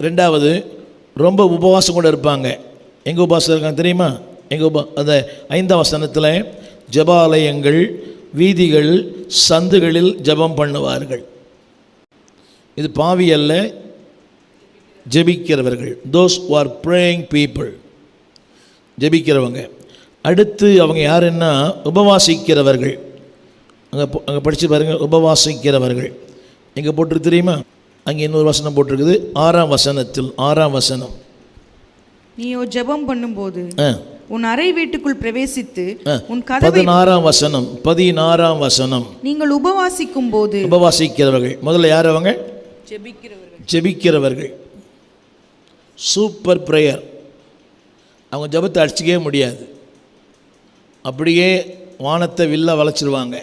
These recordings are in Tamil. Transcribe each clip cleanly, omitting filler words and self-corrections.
ரெண்டாவது ரொம்ப உபவாசம் கூட இருப்பாங்க. எங்கே உபவாசம் இருக்காங்க தெரியுமா? அந்த 5ஆம் வசனத்தில் ஜெபாலயங்கள், வீதிகள், சந்துகளில் ஜெபம் பண்ணுவார்கள். இது பாவி அல்ல, ஜெபிக்கிறவர்கள். Those who are praying people, ஜெபிக்கிறவங்க. அடுத்து அவங்க யாருன்னா உபவாசிக்கிறவர்கள். அங்கே படித்து பாருங்கள், உபவாசிக்கிறவர்கள் எங்கே போட்டிருக்கு தெரியுமா? அங்கே இன்னொரு வசனம் போட்டிருக்குது, 6ஆம் வசனத்தில். 6ஆம் வசனம், நீயோ ஜெபம் பண்ணும்போது உன் அறை வீட்டுக்குள் பிரவேசித்து உன் கதவை. 16ஆம் வசனம், 16ஆம் வசனம், நீங்கள் உபவாசிக்கும் போது. உபவாசிக்கிறவர்கள் முதல்ல யார்? அவங்க ஜெபிக்கிறவர்கள். Super prayer. அவங்க ஜெபத்தை அடிச்சிக்கவே முடியாது. அப்படியே வானத்தை வில்ல வளைச்சிருவாங்க,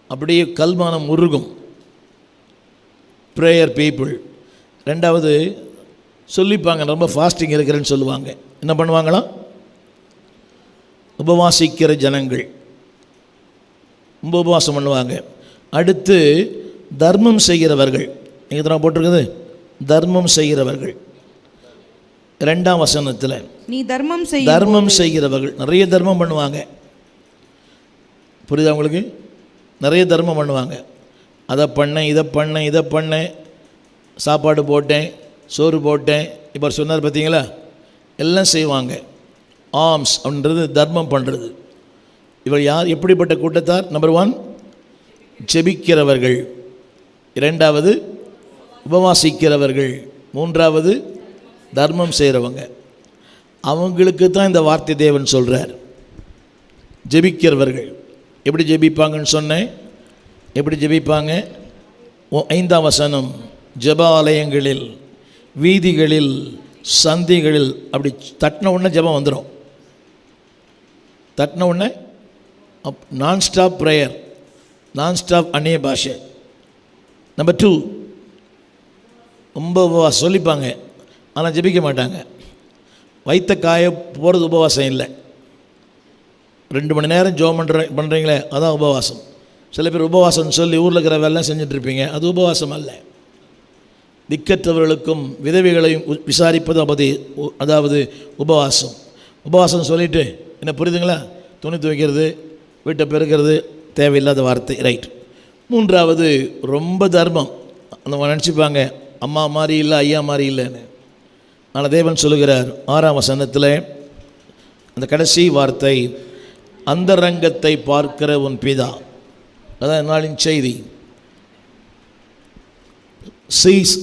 அப்படியே கல்மானம் உருகும். Prayer people. ரெண்டாவது சொல்லிப்பாங்க, ரொம்ப ஃபாஸ்டிங் இருக்கிறேன்னு சொல்லுவாங்க. என்ன பண்ணுவாங்களாம்? உபவாசிக்கிற ஜனங்கள் ரொம்ப உபவாசம் பண்ணுவாங்க. அடுத்து தர்மம் செய்கிறவர்கள். எங்கே தான் போட்டிருக்குது? தர்மம் செய்கிறவர்கள். 2ஆம் வசனத்தில் நீ தர்மம் செய்கிறவர்கள் நிறைய தர்மம் பண்ணுவாங்க. புரியுதா உங்களுக்கு? நிறைய தர்மம் பண்ணுவாங்க. அதை பண்ணேன், இதை பண்ணேன், சாப்பாடு போட்டேன், சோறு போட்டேன், இப்போ சொன்னார் பார்த்தீங்களா? எல்லாம் செய்வாங்க. ஆம்ஸ் அப்படின்றது தர்மம் பண்ணுறது. இவர் யார்? எப்படிப்பட்ட கூட்டத்தார்? நம்பர் 1 ஜெபிக்கிறவர்கள், 2வது உபவாசிக்கிறவர்கள், 3வது தர்மம் செய்கிறவங்க. அவங்களுக்கு தான் இந்த வார்த்தை தேவன் சொல்கிறார். ஜெபிக்கிறவர்கள் எப்படி ஜெபிப்பாங்கன்னு சொன்னேன். எப்படி ஜெபிப்பாங்க? 5ஆம் வசனம், ஜெபாலயங்களில், வீதிகளில், சந்திகளில். அப்படி தட்டின உடனே ஜெபம் வந்துடும். தட்டின உடனே நான் ஸ்டாப் ப்ரேயர், நான் ஸ்டாப் அந்நிய பாஷை. நம்பர் 2 ரொம்ப உபவாசம் சொல்லிப்பாங்க, ஆனால் ஜெபிக்க மாட்டாங்க. வைத்த காய போகிறது உபவாசம் இல்லை. 2 மணி நேரம் ஜெபம் பண்ணுறீங்களே, அதான் உபவாசம். சில பேர் உபவாசம்னு சொல்லி ஊரில் இருக்கிற வேலைலாம் செஞ்சிட்ருப்பீங்க, அது உபவாசம் அல்ல. திக்கற்றவர்களுக்கும் விதவைகளையும் விசாரிப்பது அதாவது உபவாசம். உபவாசம் சொல்லிவிட்டு என்ன புரியுதுங்களா? துணி துவைக்கிறது, வீட்டை பெருக்கிறது தேவையில்லாத வார்த்தை, ரைட். 3வது ரொம்ப தர்மம். அந்த நினச்சிப்பாங்க அம்மா மாதிரி இல்லை, ஐயா மாதிரி இல்லைன்னு. ஆனால் தேவன் சொல்லுகிறார் 6ஆம் வசனத்தில் அந்த கடைசி வார்த்தை, அந்தரங்கத்தை பார்க்கிற உன் பிதா. அதான் நாளின் செய்தி. சீஸ்